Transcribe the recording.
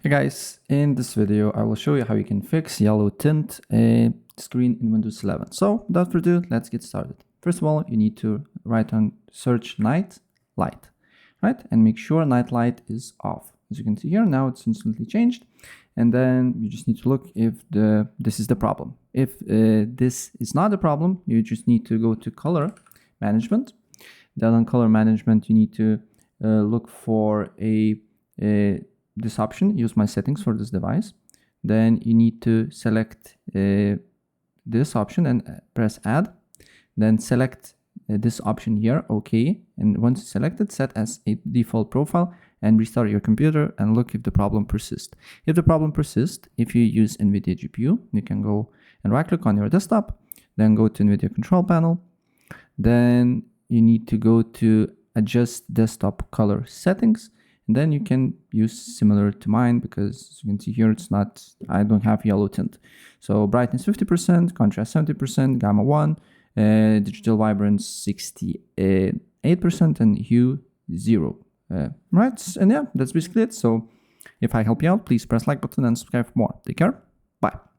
Hey guys, in this video I will show you how you can fix yellow tint screen in Windows 11. So without further ado, let's get started. First of all, you need to search night light, right? And make sure night light is off. As you can see here, now it's instantly changed. And then you just need to look if this is the problem. If this is not the problem, you just need to go to color management. Then on color management, you need to look for this option, use my settings for this device. Then you need to select this option and press add. Then select this option here, OK. And once selected, set as a default profile and restart your computer and look if the problem persists. If the problem persists, if you use NVIDIA GPU, you can go and right click on your desktop, then go to NVIDIA control panel. Then you need to go to adjust desktop color settings. And then you can use similar to mine because as you can see here, I don't have yellow tint. So brightness 50%, contrast 70%, gamma 1, digital vibrance 68%, and hue 0. Right, and yeah, that's basically it. So if I help you out, please press like button and subscribe for more. Take care. Bye.